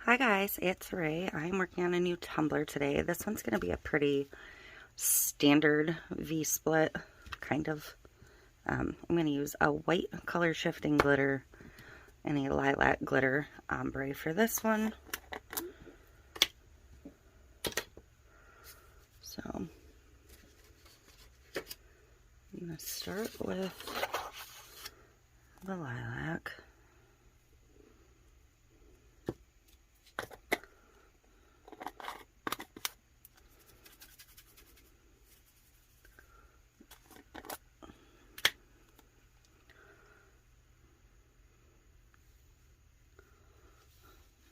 Hi guys, it's Ray. I'm working on a new tumbler today. This one's going to be a pretty standard V-split, kind of. I'm going to use a white color shifting glitter and a lilac glitter ombre for this one. So, I'm going to start with the lilac.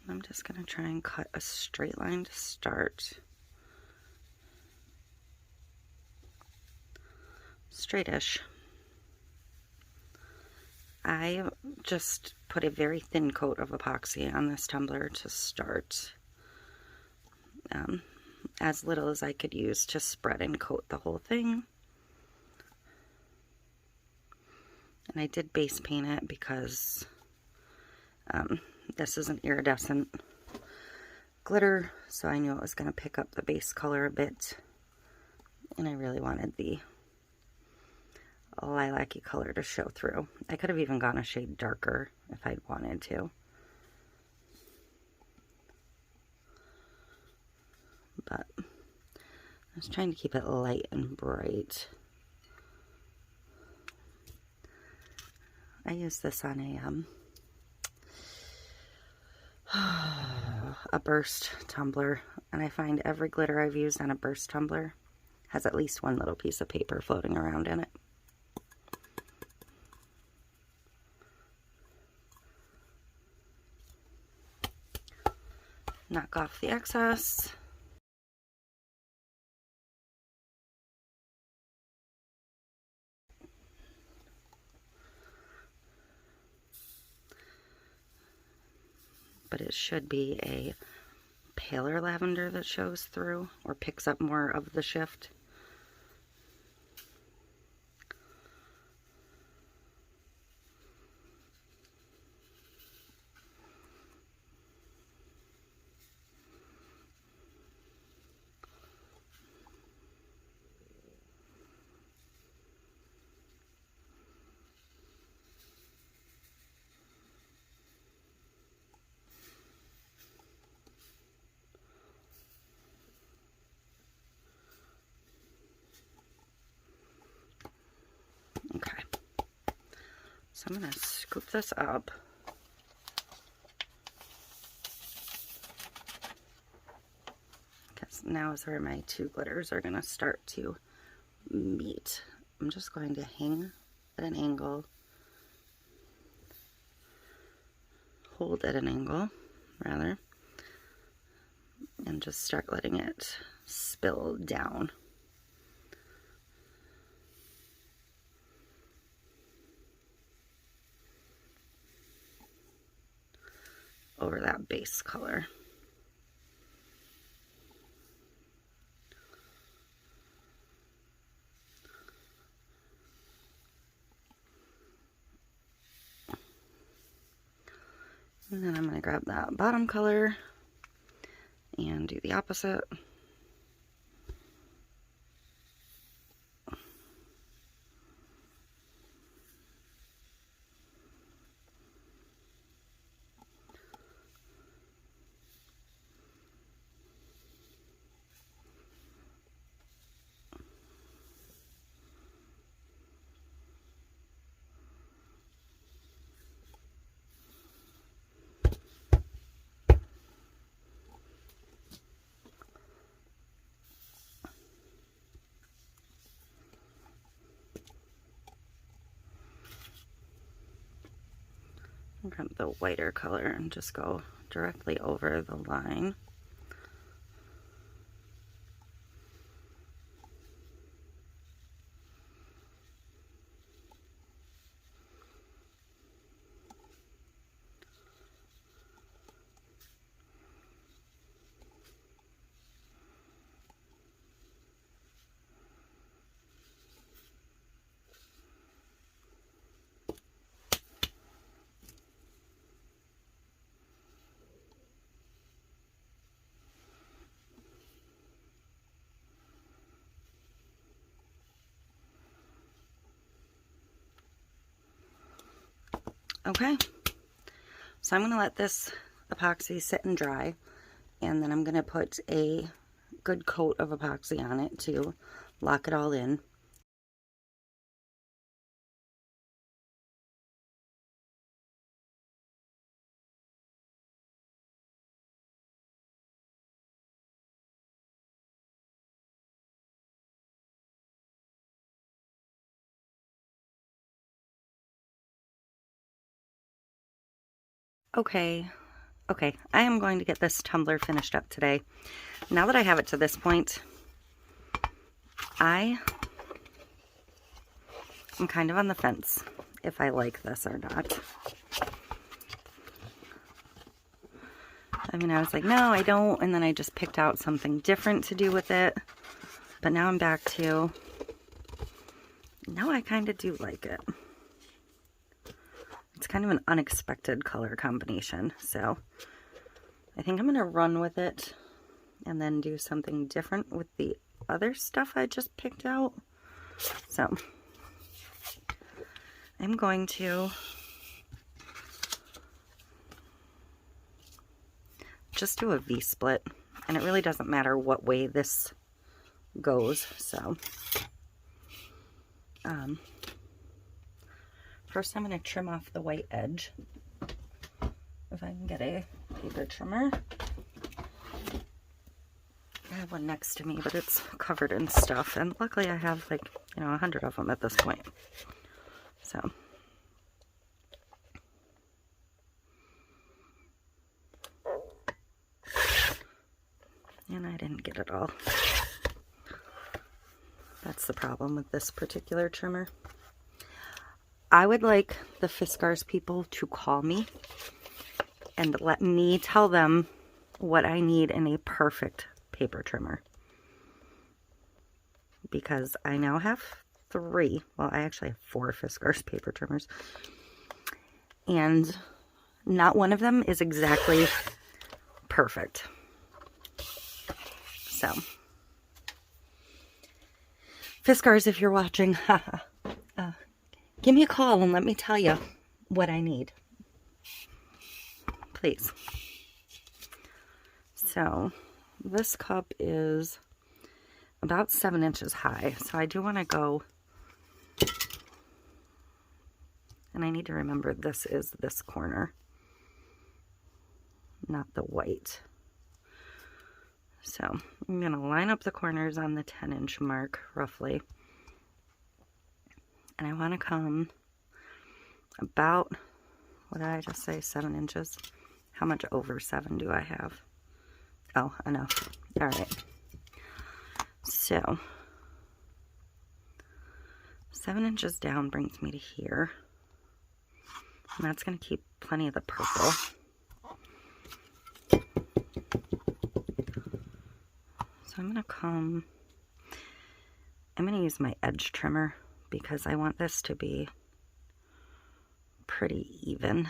I'm just going to try and cut a straight line to start. Straightish. I just put a very thin coat of epoxy on this tumbler to start. As little as I could use to spread and coat the whole thing. And I did base paint it because this is an iridescent glitter, so I knew it was going to pick up the base color a bit, and I really wanted the lilac-y color to show through. I could have even gone a shade darker if I'd wanted to, but I was trying to keep it light and bright. I use this on a burst tumbler, and I find every glitter I've used on a burst tumbler has at least one little piece of paper floating around in it. Knock off the excess. But it should be a paler lavender that shows through or picks up more of the shift. Okay, so I'm going to scoop this up. Because now is where my two glitters are going to start to meet. I'm just going to hang at an angle, hold at an angle, rather, and just start letting it spill down. Over that base color. And then I'm going to grab that bottom color and do the opposite. Grab the whiter color and just go directly over the line. Okay, so I'm going to let this epoxy sit and dry, and then I'm going to put a good coat of epoxy on it to lock it all in. Okay, I am going to get this tumbler finished up today. Now that I have it to this point, I'm kind of on the fence if I like this or not. I mean, I was like, no, I don't, and then I just picked out something different to do with it. But now I'm back to, no, I kind of do like it. It's kind of an unexpected color combination, so I think I'm going to run with it and then do something different with the other stuff I just picked out. So I'm going to just do a V-split, and it really doesn't matter what way this goes, so first I'm going to trim off the white edge, if I can get a paper trimmer. I have one next to me, but it's covered in stuff, and luckily I have like, 100 of them at this point. So and I didn't get it all. That's the problem with this particular trimmer. I would like the Fiskars people to call me and let me tell them what I need in a perfect paper trimmer. Because I now have 3. Well, I actually have 4 Fiskars paper trimmers. And not one of them is exactly perfect. So, Fiskars, if you're watching, give me a call and let me tell you what I need. Please. So, this cup is about 7 inches high. So I do want to go, and I need to remember this is this corner, not the white. So I'm going to line up the corners on the 10-inch mark, roughly. And I want to come about, what did I just say, 7 inches? How much over 7 do I have? Oh, enough. All right. So 7 inches down brings me to here. And that's going to keep plenty of the purple. So I'm going to I'm going to use my edge trimmer because I want this to be pretty even.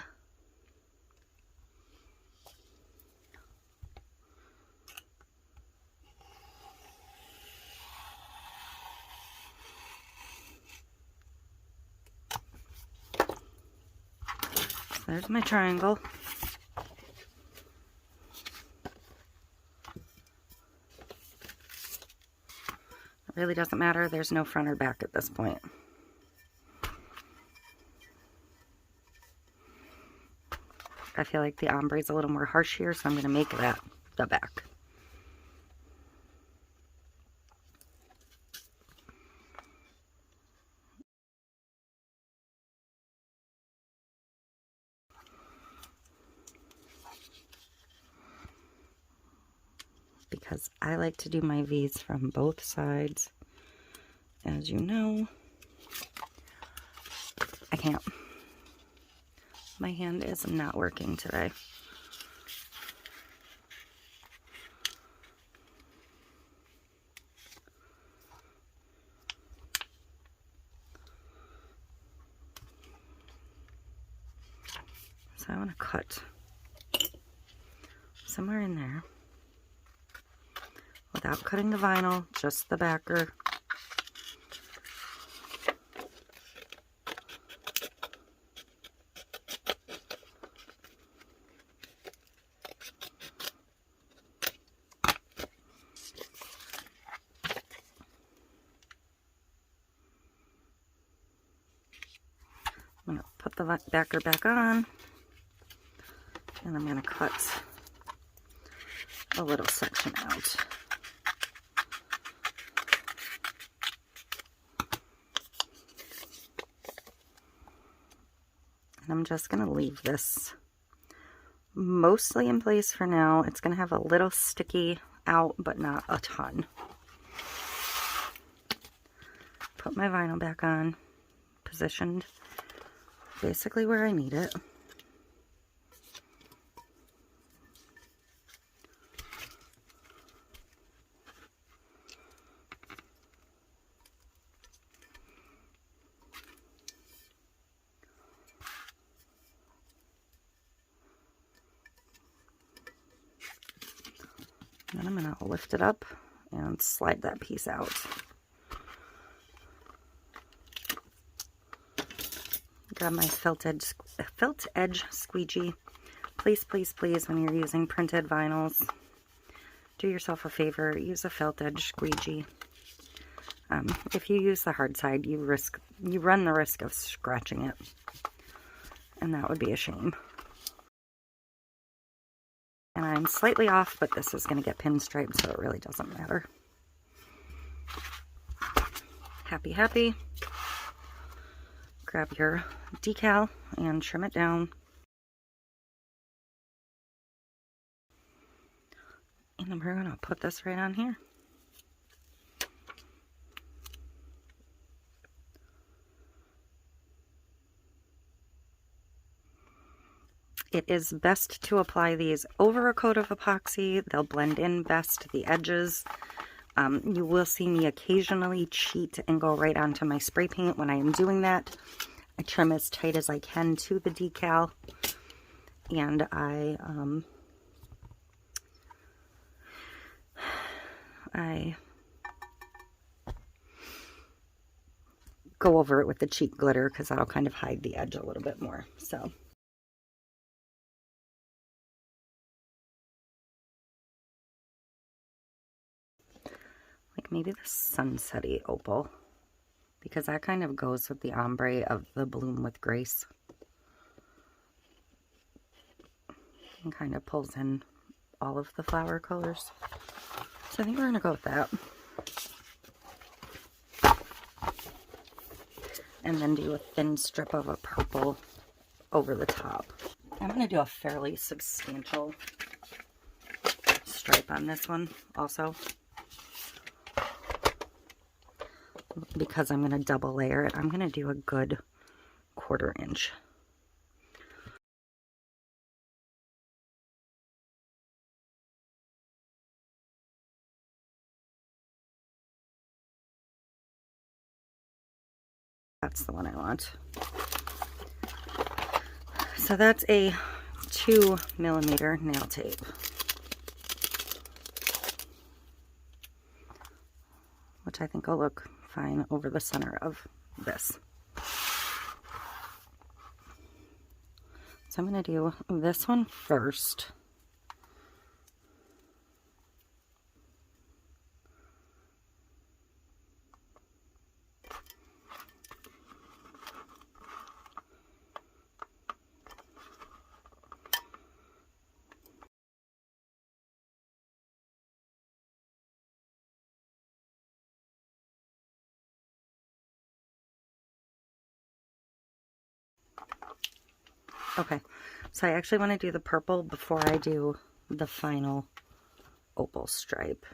So there's my triangle. It really doesn't matter. There's no front or back at this point. I feel like the ombre is a little more harsh here, so I'm going to make that the back. Because I like to do my V's from both sides. As you know, I can't. My hand is not working today. So I want to cut somewhere in there without cutting the vinyl, just the backer. the backer back on, and I'm going to cut a little section out. And I'm just going to leave this mostly in place for now. It's going to have a little sticky out, but not a ton. Put my vinyl back on, positioned basically where I need it. Then I'm going to lift it up and slide that piece out. Grab my felt edge squeegee. Please, please, please, when you're using printed vinyls, do yourself a favor, use a felt edge squeegee. If you use the hard side, you run the risk of scratching it, and that would be a shame. And I'm slightly off, but this is going to get pinstriped, so it really doesn't matter. Happy, happy. Grab your decal and trim it down. And then we're going to put this right on here. It is best to apply these over a coat of epoxy. They'll blend in best the edges. You will see me occasionally cheat and go right onto my spray paint. When I am doing that, I trim as tight as I can to the decal, and I go over it with the cheat glitter because that'll kind of hide the edge a little bit more. So like maybe the sunsetty opal, because that kind of goes with the ombre of the Bloom with Grace and kind of pulls in all of the flower colors. So I think we're going to go with that. And then do a thin strip of a purple over the top. I'm going to do a fairly substantial stripe on this one also, because I'm going to double layer it. I'm going to do a good 1/4 inch. That's the one I want. So that's a 2mm nail tape, which I think will look fine over the center of this. So I'm going to do this one first. Okay, so I actually want to do the purple before I do the final opal stripe.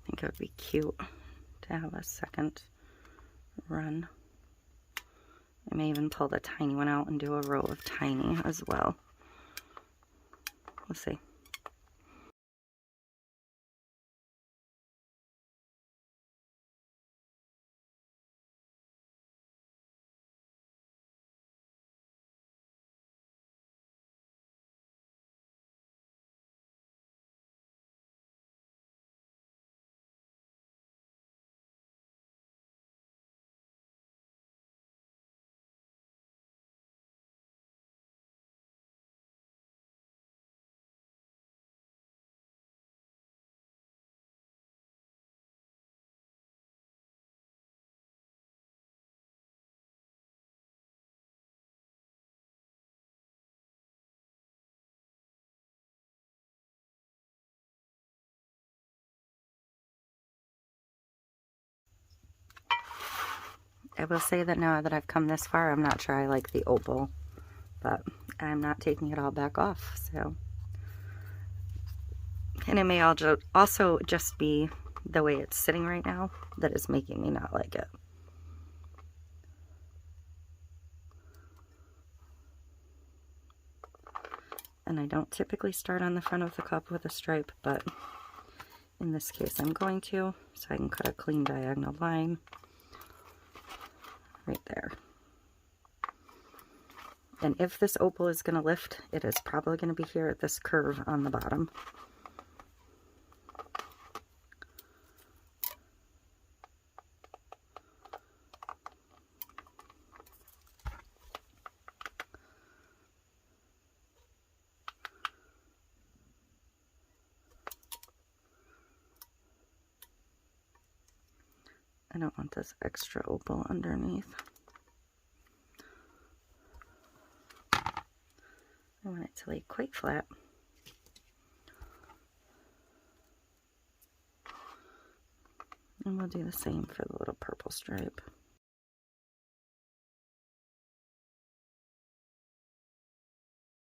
I think it would be cute to have a second run. I may even pull the tiny one out and do a row of tiny as well. We'll see. I will say that now that I've come this far, I'm not sure I like the opal, but I'm not taking it all back off, so. And it may also just be the way it's sitting right now that is making me not like it. And I don't typically start on the front of the cup with a stripe, but in this case I'm going to, so I can cut a clean diagonal line right there. And if this opal is going to lift, it is probably going to be here at this curve on the bottom. I don't want this extra opal underneath. I want it to lay quite flat. And we'll do the same for the little purple stripe.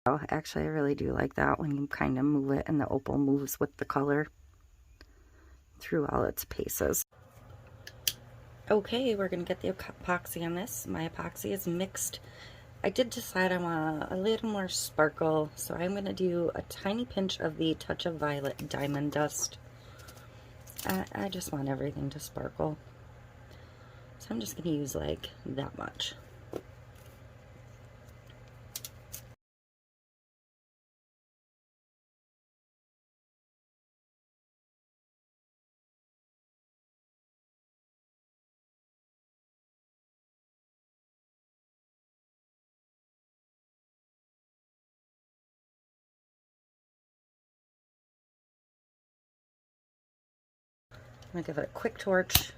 Oh, actually, I really do like that when you kind of move it and the opal moves with the color through all its paces. Okay, we're going to get the epoxy on this. My epoxy is mixed. I did decide I want a little more sparkle, so I'm going to do a tiny pinch of the Touch of Violet Diamond Dust. I just want everything to sparkle. So I'm just going to use like that much. I'm going to give it a quick torch.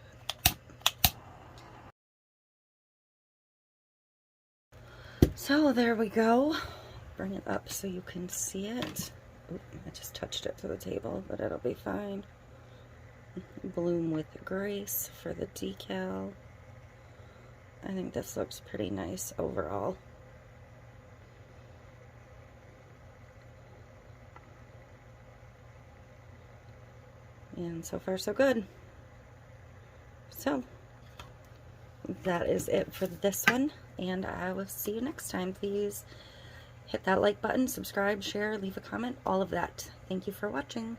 So there we go. Bring it up so you can see it. Oop, I just touched it to the table, but it'll be fine. Bloom with Grace for the decal. I think this looks pretty nice overall. And so far so good. So that is it for this one, and I will see you next time. Please hit that like button, subscribe, share, leave a comment, all of that. Thank you for watching.